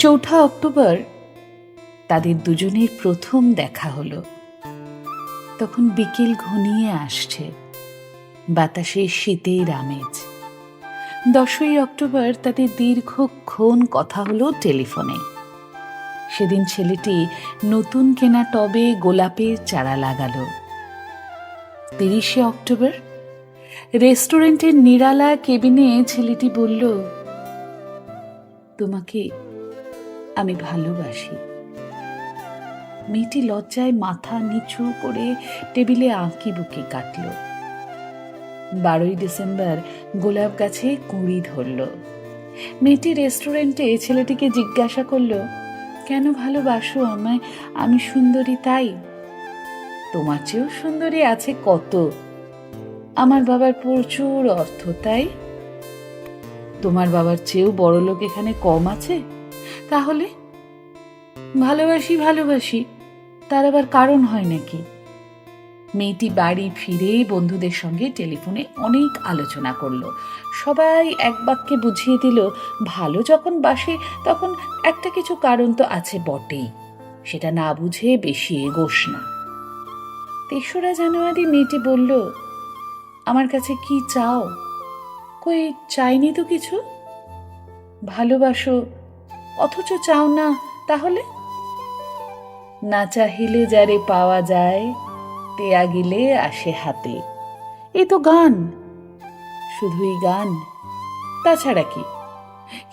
চৌঠা অক্টোবর তাদের দুজনের প্রথম দেখা হলো। তখন বিকেল ঘনিয়ে আসছে, বাতাসে শীতের আমেজ। 10ই অক্টোবর তাদের দীর্ঘক্ষণ কথা হলো টেলিফোনে। সেদিন ছেলেটি নতুন কেনা টবে গোলাপের চারা লাগালো। 30শে অক্টোবর রেস্টুরেন্টের নিরালা কেবিনে ছেলেটি বলল, তোমাকে আমি ভালোবাসি। মেয়েটি লজ্জায় মাথা নিচু করে টেবিলে আঁকিবুকি কাটল। 12ই ডিসেম্বর গোলাপ গাছে কুঁড়ি ধরল। মেয়েটি রেস্টুরেন্টে ছেলেটিকে জিজ্ঞাসা করল, কেন ভালোবাসো আমায়? আমি সুন্দরী তাই? তোমার চেয়েও সুন্দরী আছে কত। আমার বাবার প্রচুর অর্থ তাই? তোমার বাবার চেয়েও বড় লোক এখানে কম আছে? তাহলে ভালোবাসি ভালোবাসি, তার আবার কারণ হয় নাকি? মেয়েটি বাড়ি ফিরে বন্ধুদের সঙ্গে টেলিফোনে অনেক আলোচনা করলো। সবাই এক বাক্যে বুঝিয়ে দিল, ভালো যখন বাসে তখন একটা কিছু কারণ তো আছে বটেই, সেটা না বুঝে বেশি এগোস না। 3রা জানুয়ারি মেয়েটি বলল, আমার কাছে কি চাও? কই চাইনি তো কিছু। ভালোবাসো অথচ চাও না, তাহলে? না চাহিলে যারে পাওয়া যায়, তেয়া গিলে আসে হাতে। এ তো গান, শুধুই গান, তাছাড়া কি?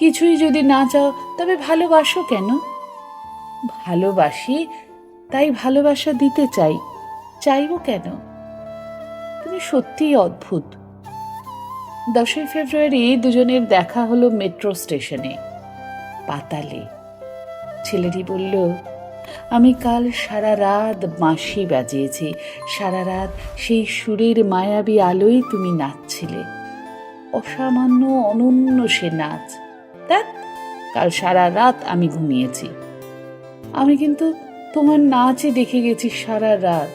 কিছুই যদি না চাও তবে ভালোবাসো কেন? ভালোবাসি তাই ভালোবাসা দিতে চাই, চাইবো কেন? তুমি সত্যিই অদ্ভুত। 10ই ফেব্রুয়ারি দুজনের দেখা হলো মেট্রো স্টেশনে, পাতালে। ছেলেটি বলল, আমি কাল সারা রাত বাঁশি বাজিয়েছি, সারা রাত সেই সুরের মায়াবী আলোয় তুমি নাচছিলে। অসামান্য অনন্য সে নাচ। দেখ, কাল সারা রাত আমি ঘুমিয়েছি। আমি কিন্তু তোমার নাচই দেখে গেছি সারা রাত।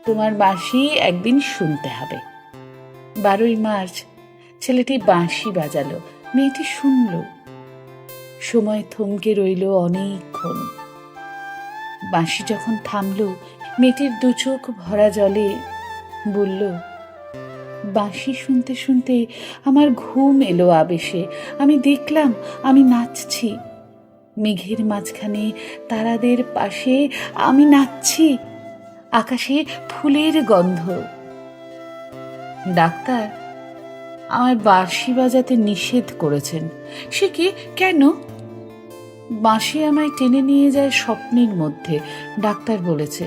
তোমার বাঁশি একদিন শুনতে হবে। 12ই মার্চ ছেলেটি বাঁশি বাজালো, মেয়েটি শুনল। সময় থমকে রইল অনেকক্ষণ। বাঁশি যখন থামল, মেয়েটির দু চোখ ভরা জলে বলল, বাঁশি শুনতে শুনতে আমার ঘুম এলো আবেশে। আমি দেখলাম আমি নাচছি, মেঘের মাঝখানে তারাদের পাশে আমি নাচছি, আকাশে ফুলের গন্ধ। ডাক্তার আমায় বাঁশি বাজাতে নিষেধ করেছেন। সে কি, কেন? বাঁশি আমায় টেনে নিয়ে যায় স্বপ্নের মধ্যে, ডাক্তার বলেছে।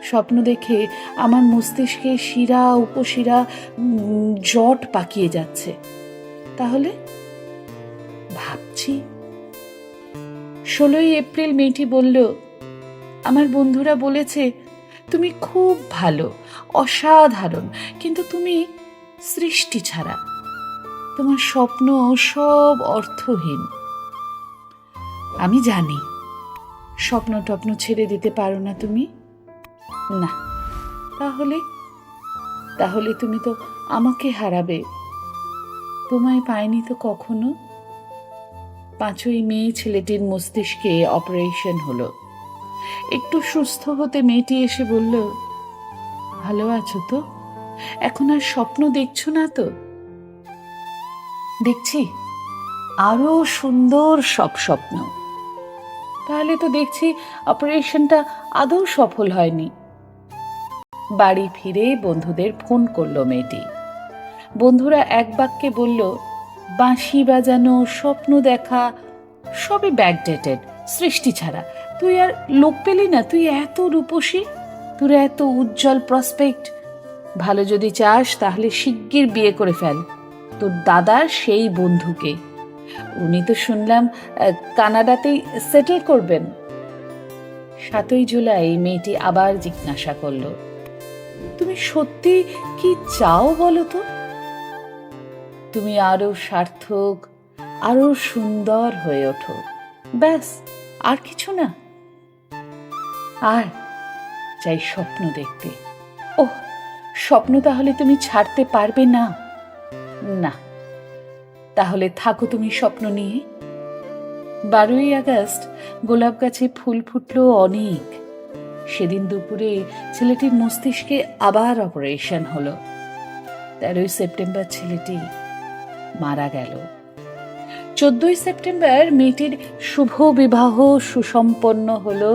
স্বপ্ন দেখে আমার মস্তিষ্কে শিরা উপশিরা জট পাকিয়ে যাচ্ছে। তাহলে ভাবছি। 16ই এপ্রিল মেয়েটি বলল, আমার বন্ধুরা বলেছে তুমি খুব ভালো, অসাধারণ, কিন্তু তুমি সৃষ্টি ছাড়া। তোমার স্বপ্ন সব অর্থহীন। আমি জানি স্বপ্ন টপ্ন ছেড়ে দিতে পারো না তুমি। না, তাহলে তাহলে তুমি তো আমাকে হারাবে। তোমায় পাইনি তো কখনো। 5ই মে ছেলেটির মস্তিষ্কে অপারেশন হলো। একটু সুস্থ হতে মেয়েটি এসে বলল, ভালো আছো তো? এখন আর স্বপ্ন দেখছো না তো? দেখছি আরো সুন্দর সব স্বপ্ন। তাহলে তো দেখছি অপারেশনটা আদৌ সফল হয়নি। বাড়ি ফিরে বন্ধুদের ফোন করলো মেয়েটি। বন্ধুরা এক বাক্যে বলল, বাঁশি বাজানো, স্বপ্ন দেখা সবই ব্যাকডেটেড, সৃষ্টি ছাড়া। তুই আর লোক পেলি না? তুই এত রূপসী, তোর এত উজ্জ্বল প্রসপেক্ট। ভালো যদি চাস তাহলে শিগগির বিয়ে করে ফেল তোর দাদার সেই বন্ধুকে। উনি তো শুনলাম কানাডাতেই সেটেল করবেন। 7ই জুলাই মেয়েটি আবার জিজ্ঞাসা করল, তুমি সত্যি কি চাও বলো তো? তুমি আরো সার্থক, আরো সুন্দর হয়ে ওঠো, ব্যাস, আর কিছু না। আর চাই স্বপ্ন দেখতে। ওহ, স্বপ্ন তাহলে তুমি ছাড়তে পারবে না? না, তাহলে থাকো তুমি স্বপ্ন নিয়ে। 12ই আগস্ট গোলাপ গাছে ফুল ফুটলো অনেক। সেদিন দুপুরে ছেলেটির মস্তিষ্কে আবার অপারেশন হলো। 13ই সেপ্টেম্বর ছেলেটি মারা গেল। 14ই সেপ্টেম্বর মেয়েটির শুভ বিবাহ সুসম্পন্ন হলো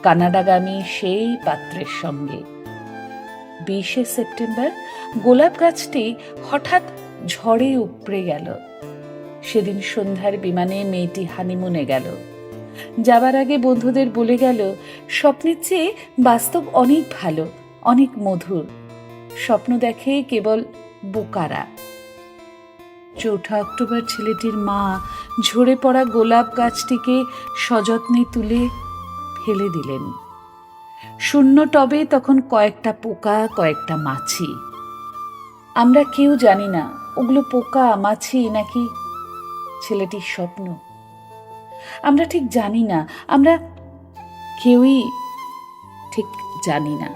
কানাডাগামী সেই পাত্রের সঙ্গে। 20শে সেপ্টেম্বর গোলাপ গাছটি হঠাৎ ঝড়ে উপড়ে গেল। সেদিন সন্ধ্যার বিমানে মেয়েটি হানিমুনে গেল। যাবার আগে বন্ধুদের বলে গেল, স্বপ্নের চেয়ে বাস্তব অনেক ভালো, অনেক মধুর। স্বপ্ন দেখে কেবল বোকারা। 4 অক্টোবর ছেলেটির মা ঝরে পড়া গোলাপ গাছটিকে সযত্নে তুলে ফেলে দিলেন। শূন্য টবে তখন কয়েকটা পোকা, কয়েকটা মাছি। আমরা কেউ জানি না ওগুলো পোকা, মাছি নাকি ছেলেটির স্বপ্ন। আমরা ঠিক জানি না, আমরা কেউই ঠিক জানি না।